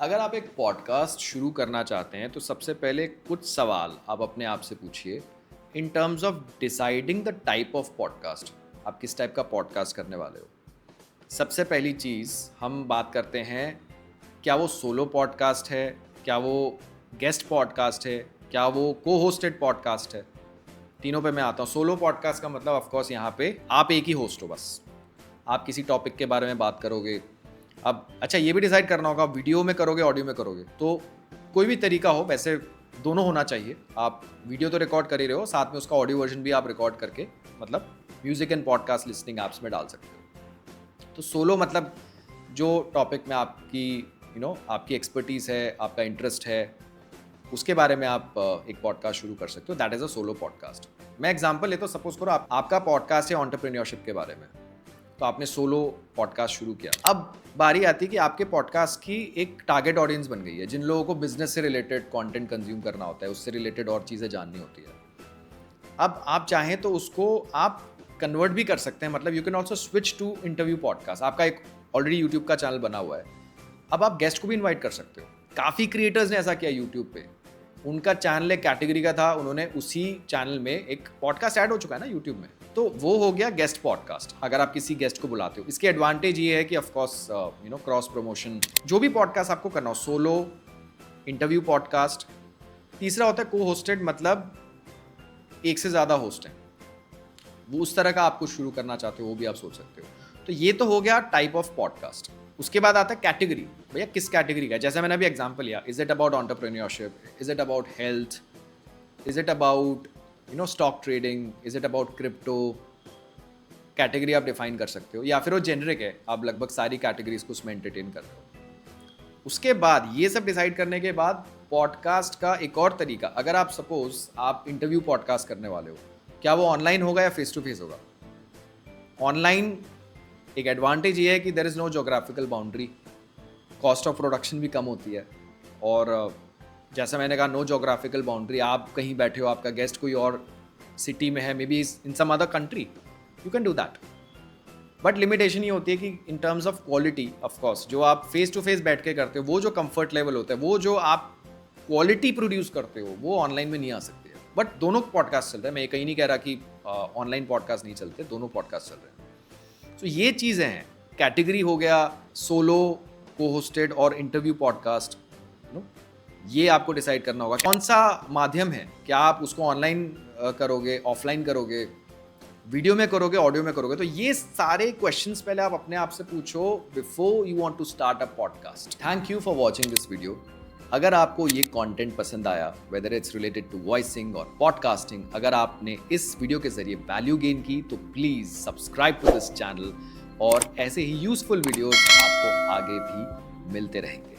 अगर आप एक पॉडकास्ट शुरू करना चाहते हैं तो सबसे पहले कुछ सवाल आप अपने आप से पूछिए इन terms of deciding the type of podcast. आप किस टाइप का पॉडकास्ट करने वाले हो। सबसे पहली चीज़ हम बात करते हैं, क्या वो सोलो पॉडकास्ट है, क्या वो गेस्ट पॉडकास्ट है, क्या वो को होस्टेड पॉडकास्ट है। तीनों पे मैं आता हूँ। सोलो पॉडकास्ट का मतलब ऑफकोर्स यहाँ पे आप एक ही होस्ट हो, बस आप किसी टॉपिक के बारे में बात करोगे। अब अच्छा, ये भी डिसाइड करना होगा वीडियो में करोगे ऑडियो में करोगे, तो कोई भी तरीका हो, वैसे दोनों होना चाहिए। आप वीडियो तो रिकॉर्ड कर ही रहे हो, साथ में उसका ऑडियो वर्जन भी आप रिकॉर्ड करके मतलब music and podcast listening apps में डाल सकते हो। तो सोलो मतलब जो टॉपिक में आपकी एक्सपर्टीज़ है, आपका इंटरेस्ट है, उसके बारे में आप एक पॉडकास्ट शुरू कर सकते हो। That is a solo podcast. मैं एग्जांपल लेता हूँ, सपोज करो आपका पॉडकास्ट है एंटरप्रेन्योरशिप के बारे में, तो आपने सोलो पॉडकास्ट शुरू किया। अब बारी आती है कि आपके पॉडकास्ट की एक टारगेट ऑडियंस बन गई है, जिन लोगों को बिजनेस से रिलेटेड कंटेंट कंज्यूम करना होता है, उससे रिलेटेड और चीज़ें जाननी होती है। अब आप चाहें तो उसको आप कन्वर्ट भी कर सकते हैं, मतलब you can also switch to interview podcast. आपका एक ऑलरेडी यूट्यूब का चैनल बना हुआ है, अब आप गेस्ट को भी इन्वाइट कर सकते हो। काफ़ी क्रिएटर्स ने ऐसा किया यूट्यूब पे। उनका चैनल एक कैटेगरी का था, उन्होंने उसी चैनल में एक पॉडकास्ट ऐड हो चुका है ना यूट्यूब में, तो वो हो गया गेस्ट पॉडकास्ट। अगर आप किसी गेस्ट को बुलाते हो, इसके एडवांटेज ये है कि ऑफकोर्स क्रॉस प्रमोशन, जो भी पॉडकास्ट आपको करना हो, सोलो, इंटरव्यू पॉडकास्ट। तीसरा होता है को होस्टेड, मतलब एक से ज़्यादा होस्ट हैं, वो उस तरह का आपको शुरू करना चाहते हो, वो भी आप सोच सकते हो। तो ये तो हो गया टाइप ऑफ पॉडकास्ट। उसके बाद आता है कैटेगरी। भैया किस कैटेगरी का है? जैसे मैंने अभी एग्जांपल लिया, is it about entrepreneurship, is it about health, is it about stock trading, is it about crypto. Category आप डिफाइन कर सकते हो, या फिर वो जेनरिक है, आप लगभग सारी कैटेगरीज को उसमें एंटरटेन कर रहे हो। उसके बाद ये सब डिसाइड करने के बाद पॉडकास्ट का एक और तरीका, अगर आप सपोज आप इंटरव्यू पॉडकास्ट करने वाले हो, क्या वो ऑनलाइन होगा या फेस टू फेस होगा? ऑनलाइन एक एडवांटेज ये है कि there is no geographical boundary, cost of production भी कम होती है। और जैसा मैंने कहा, नो जोग्राफिकल बाउंड्री, आप कहीं बैठे हो, आपका गेस्ट कोई और सिटी में है, maybe in some other country, you can do that. But limitation ये होती है कि in terms of quality, of course जो आप फेस टू फेस बैठ के करते हो, वो जो कंफर्ट लेवल होता है, वो जो आप क्वालिटी प्रोड्यूस करते हो, वो ऑनलाइन में नहीं आ सकती है। बट दोनों पॉडकास्ट चल रहे हैं, मैं ये कहीं नहीं कह रहा कि ऑनलाइन पॉडकास्ट नहीं चलते, दोनों पॉडकास्ट चल रहे हैं। तो ये चीज़ें हैं, कैटेगरी हो गया, सोलो, को होस्टेड और इंटरव्यू पॉडकास्ट। ये आपको डिसाइड करना होगा कौन सा माध्यम है। क्या आप उसको ऑनलाइन करोगे, ऑफलाइन करोगे, वीडियो में करोगे, ऑडियो में करोगे। तो ये सारे क्वेश्चंस पहले आप अपने आप से पूछो before you want to start a podcast. Thank you for watching this video. अगर आपको ये कंटेंट पसंद आया, whether it's related to voicing और पॉडकास्टिंग, अगर आपने इस वीडियो के जरिए वैल्यू गेन की, तो please subscribe to this channel, और ऐसे ही यूजफुल वीडियोस आपको आगे भी मिलते रहेंगे।